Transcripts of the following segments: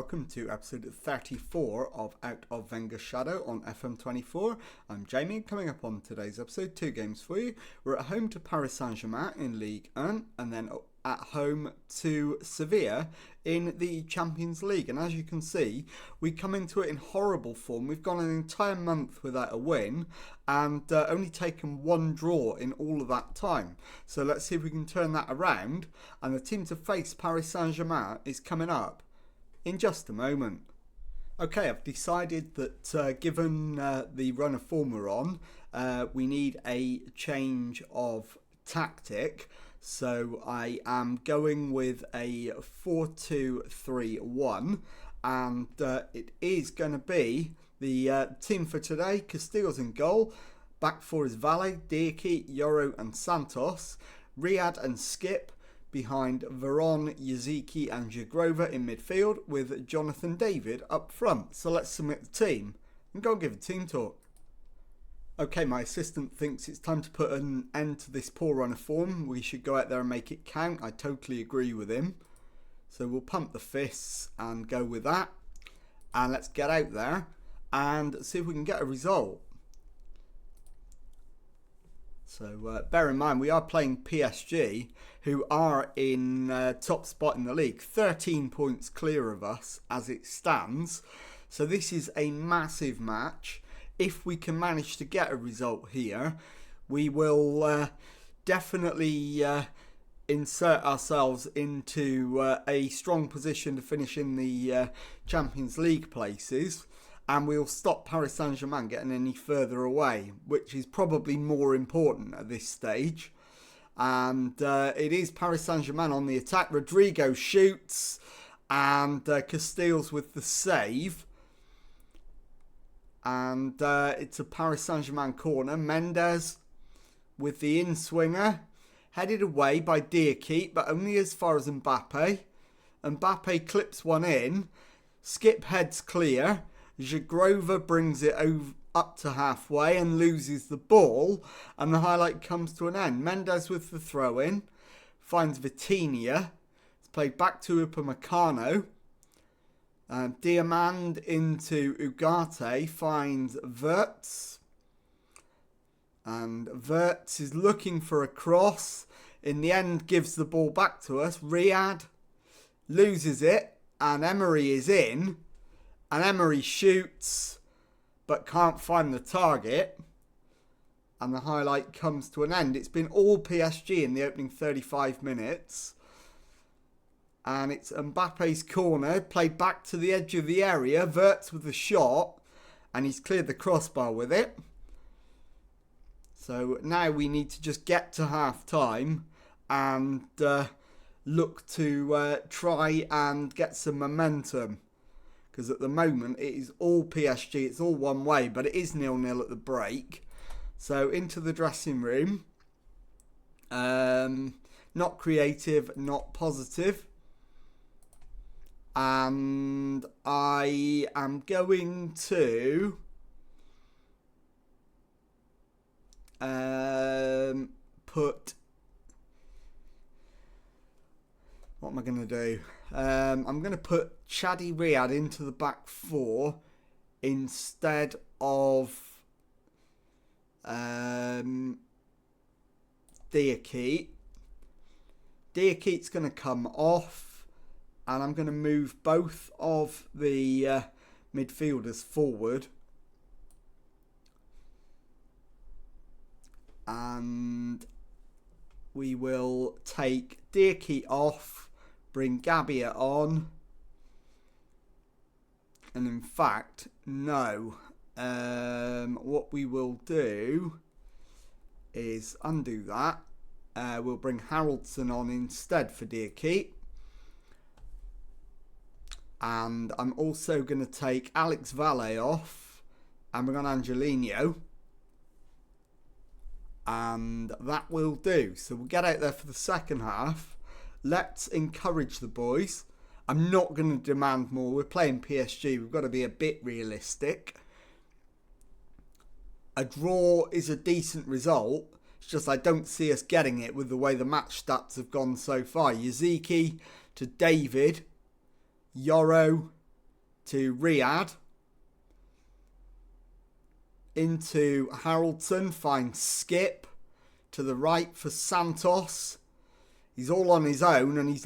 welcome to episode 34 of Out of Wenger's Shadow on FM24. I'm Jamie. Coming up on today's episode, two games for you. We're at home to Paris Saint-Germain in Ligue 1 and then at home to Sevilla in the Champions League. And as you can see, we come into it in horrible form. We've gone an entire month without a win and only taken one draw in all of that time. So let's see if we can turn that around. And the team to face Paris Saint-Germain is coming up in just a moment. Okay, I've decided that given the run of form we're on, we need a change of tactic. So I am going with a 4-2-3-1, and it is going to be the team for today. Castella's in goal. Back four is Valle, Diakite, Yoro and Santos. Riyad and Skip behind Veron, Yaziki and Jagrova in midfield, with Jonathan David up front. So let's submit the team and go and give a team talk. Okay, my assistant thinks it's time to put an end to this poor run of form. We should go out there and make it count. I totally agree with him. So we'll pump the fists and go with that. And let's get out there and see if we can get a result. So bear in mind, we are playing PSG, who are in top spot in the league. 13 points clear of us as it stands. So this is a massive match. If we can manage to get a result here, we will definitely insert ourselves into a strong position to finish in the Champions League places, and we'll stop Paris Saint-Germain getting any further away, which is probably more important at this stage. And it is Paris Saint-Germain on the attack. Rodrigo shoots, and Castella's with the save. And it's a Paris Saint-Germain corner. Mendes with the in-swinger. Headed away by Diakite, but only as far as Mbappe. Mbappe clips one in. Skip heads clear. Jagrova brings it up to halfway and loses the ball. And the highlight comes to an end. Mendes with the throw-in. Finds Vitinha. It's played back to Upamecano. Diamand into Ugarte, finds Wirtz, and Wirtz is looking for a cross. In the end, gives the ball back to us. Riyad loses it, and Emery is in, and Emery shoots, but can't find the target, and the highlight comes to an end. It's been all PSG in the opening 35 minutes. And it's Mbappe's corner, played back to the edge of the area. Wirtz with the shot, and he's cleared the crossbar with it. So now we need to just get to half-time and look to try and get some momentum. Because at the moment it is all PSG, it's all one way, but it is 0-0 at the break. So into the dressing room. Not creative, not positive. And I am going to put... What am I going to do? I'm going to put Chadi Riyad into the back four instead of Diakite. Diakite's going to come off. And I'm going to move both of the midfielders forward. And we will take Diakite off, bring Gabbia on. And in fact, no. What we will do is undo that. We'll bring Haraldson on instead for Diakite. And I'm also going to take Alex Valle off and bring on Angelino. And that will do. So we'll get out there for the second half. Let's encourage the boys. I'm not going to demand more. We're playing PSG. We've got to be a bit realistic. A draw is a decent result. It's just I don't see us getting it with the way the match stats have gone so far. Yaziki to David. Yoro to Riyadh. Into Haraldson, finds Skip. To the right for Santos. He's all on his own and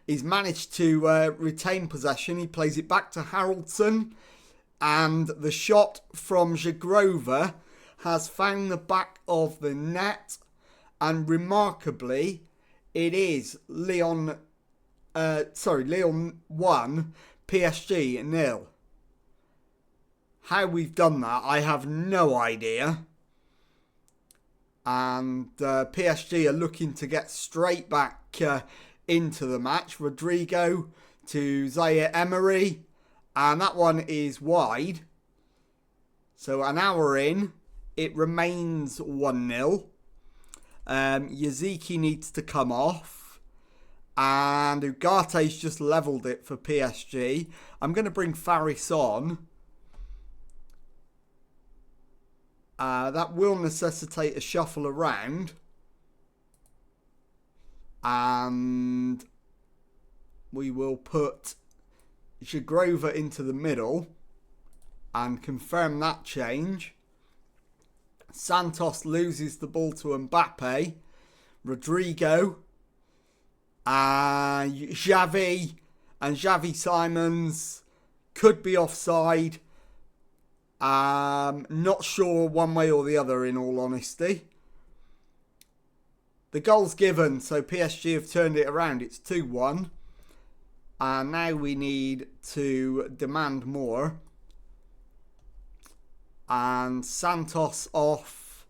he's managed to retain possession. He plays it back to Haraldson. And the shot from Zagrova has found the back of the net. And remarkably, it is Lyon 1, PSG 0. How we've done that, I have no idea. And PSG are looking to get straight back into the match. Rodrigo to Zaire Emery. And that one is wide. So an hour in, it remains 1-0. Yaziki needs to come off. And Ugate's just levelled it for PSG. I'm going to bring Faris on. That will necessitate a shuffle around. And we will put Zagrova into the middle and confirm that change. Santos loses the ball to Mbappe. Rodrigo. Xavi and Xavi Simons could be offside. Not sure one way or the other, in all honesty. The goal's given, so PSG have turned it around. It's 2-1. And now we need to demand more. And Santos off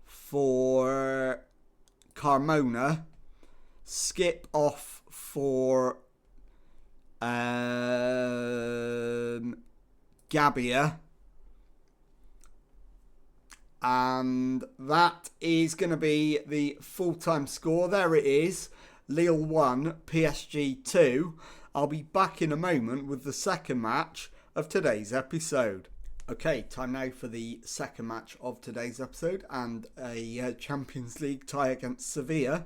for Carmona. Skip off for Gabbia. And that is going to be the full-time score. There it is. Lille 1, PSG 2. I'll be back in a moment with the second match of today's episode. Okay, time now for the second match of today's episode and a Champions League tie against Sevilla.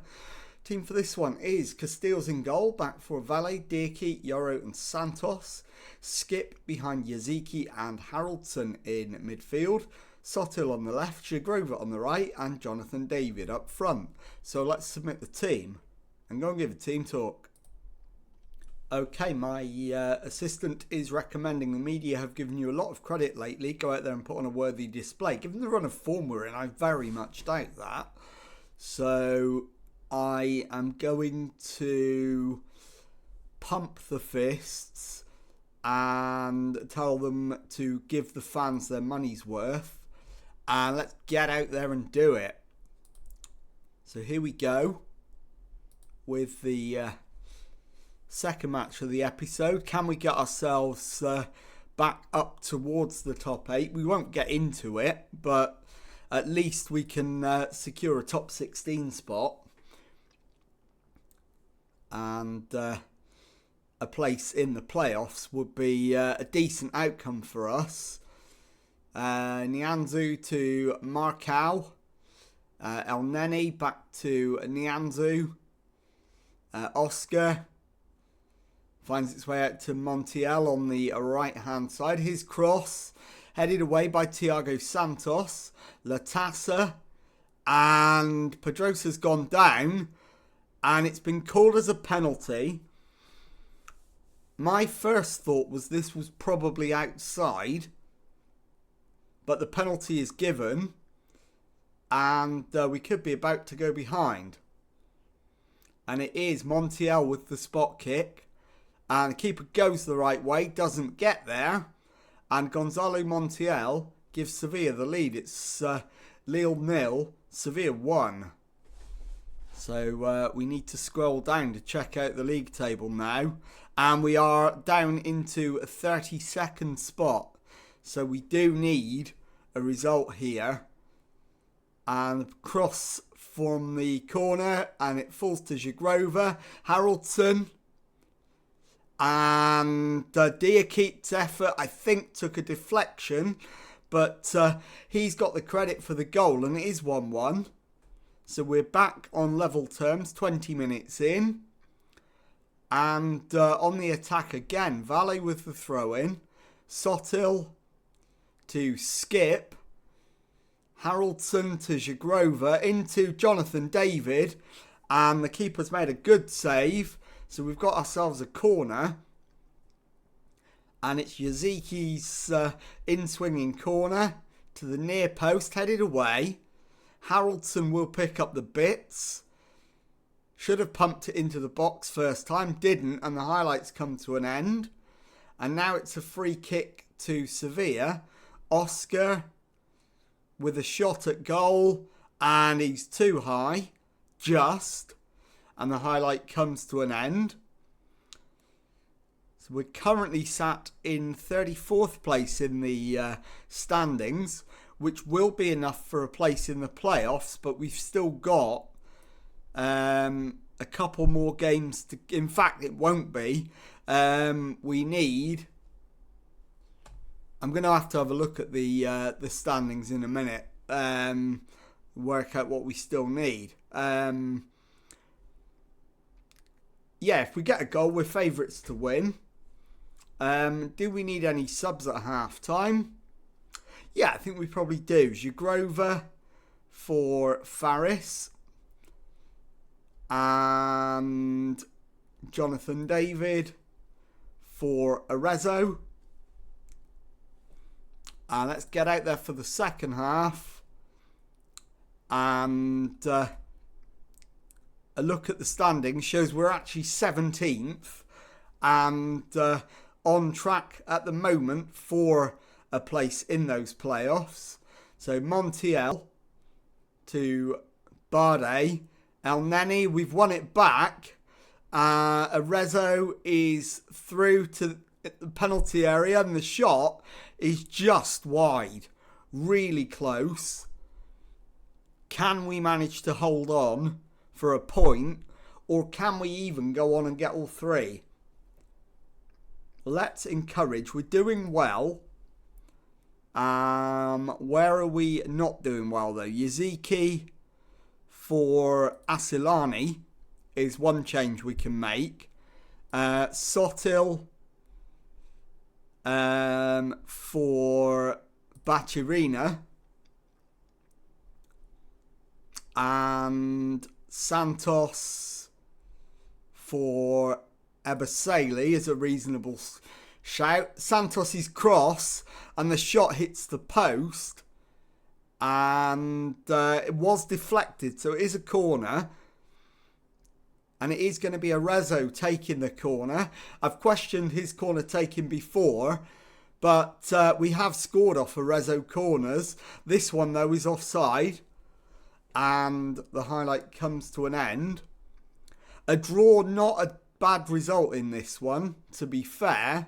Team for this one is Castiles in goal, back for Valle, Dirkie, Yoro and Santos. Skip behind Yaziki and Haraldson in midfield. Sotil on the left, Zagrova on the right and Jonathan David up front. So let's submit the team and go and give a team talk. Okay, my assistant is recommending the media have given you a lot of credit lately. Go out there and put on a worthy display. Given the run of form we're in, I very much doubt that. So I am going to pump the fists and tell them to give the fans their money's worth. And let's get out there and do it. So here we go with the second match of the episode. Can we get ourselves back up towards the top 8? We won't get into it, but at least we can secure a top 16 spot. And a place in the playoffs would be a decent outcome for us. Nianzou to Marcao. El Neni back to Nianzou. Oscar finds its way out to Montiel on the right hand side. His cross headed away by Thiago Santos. Latassa and Pedrosa's gone down and it's been called as a penalty. My first thought was this was probably outside, but the penalty is given and we could be about to go behind. And it is Montiel with the spot kick. And the keeper goes the right way, doesn't get there. And Gonzalo Montiel gives Sevilla the lead. It's Lille 0, Sevilla 1. So we need to scroll down to check out the league table now. And we are down into a 32nd spot. So we do need a result here. And cross from the corner and it falls to Zagrova. Haraldson. And Diakit's effort, I think, took a deflection. But he's got the credit for the goal and it is 1-1. So we're back on level terms, 20 minutes in. And on the attack again, Valle with the throw-in. Sotil to Skip. Haraldson to Zagrova into Jonathan David. And the keeper's made a good save. So we've got ourselves a corner. And it's Yaziki's in-swinging corner to the near post, headed away. Haraldson will pick up the bits. Should have pumped it into the box first time, didn't, and the highlights come to an end. And now it's a free kick to Sevilla. Oscar with a shot at goal, and he's too high, just, and the highlight comes to an end. So we're currently sat in 34th place in the standings, which will be enough for a place in the playoffs, but we've still got a couple more games to... In fact, it won't be. We need... I'm going to have a look at the standings in a minute. Work out what we still need. Yeah, if we get a goal, we're favourites to win. Do we need any subs at half time? Yeah, I think we probably do. Zagrova for Faris. And Jonathan David for Arezzo. And let's get out there for the second half. And a look at the standings shows we're actually 17th. And on track at the moment for a place in those playoffs. So Montiel to Bardet. El Neni, we've won it back. Arezzo is through to the penalty area and the shot is just wide. Really close. Can we manage to hold on for a point, or can we even go on and get all three? Let's encourage. We're doing well. Where are we not doing well though? Yaziki for Asilani is one change we can make. Sotil for Bachirina. And Santos for Ebaseli is a reasonable shout. Santos' cross and the shot hits the post. And it was deflected, so it is a corner. And it is going to be Arezzo taking the corner. I've questioned his corner taking before, but we have scored off Arezzo corners. This one, though, is offside. And the highlight comes to an end. A draw, not a bad result in this one, to be fair,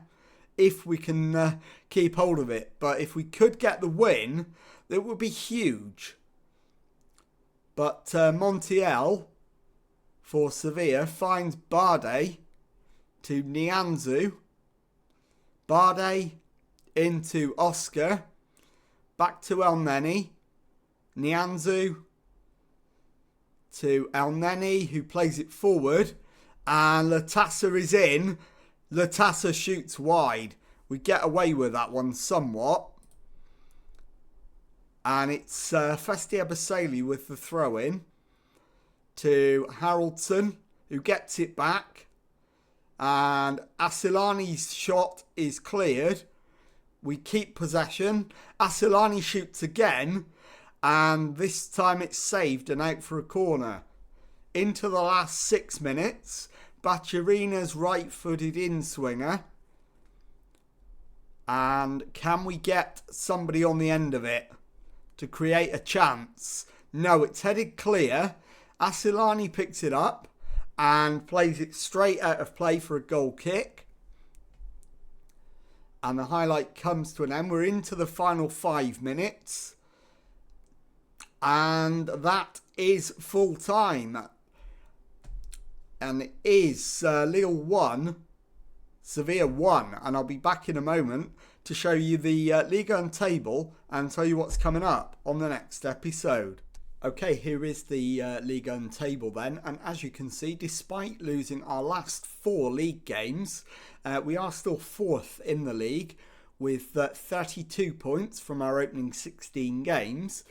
if we can keep hold of it. But if we could get the win, it would be huge. But Montiel for Sevilla finds Bardet to Nianzou. Bardet into Oscar. Back to El Neni. Nianzou to El Neni, who plays it forward. And Latassa is in. Latassa shoots wide. We get away with that one somewhat. And it's Festi Ebaseli with the throw-in to Haraldson, who gets it back. And Asilani's shot is cleared. We keep possession. Asilani shoots again. And this time it's saved and out for a corner. Into the last 6 minutes. Bachirina's right-footed in-swinger. And can we get somebody on the end of it to create a chance? No, it's headed clear. Asilani picks it up and plays it straight out of play for a goal kick. And the highlight comes to an end. We're into the final 5 minutes. And that is full time. And it is Lille 1, Sevilla 1. And I'll be back in a moment to show you the Ligue 1 table and tell you what's coming up on the next episode. Okay, here is the Ligue 1 table then, and as you can see, despite losing our last 4 league games, we are still 4th in the league with 32 points from our opening 16 games,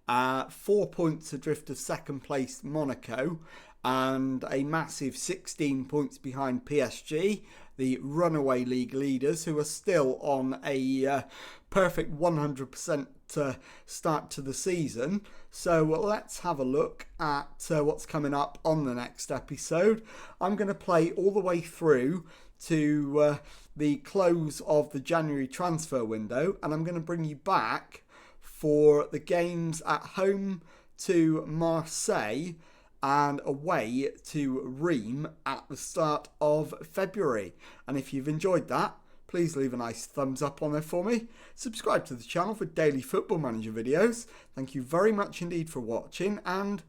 4 points adrift of second place Monaco, and a massive 16 points behind PSG, the runaway league leaders, who are still on a perfect 100% start to the season. So let's have a look at what's coming up on the next episode. I'm going to play all the way through to the close of the January transfer window, and I'm going to bring you back for the games at home to Marseille and away to Reims at the start of February. And if you've enjoyed that, please leave a nice thumbs up on there for me. Subscribe to the channel for daily Football Manager videos. Thank you very much indeed for watching, and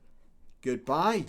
goodbye.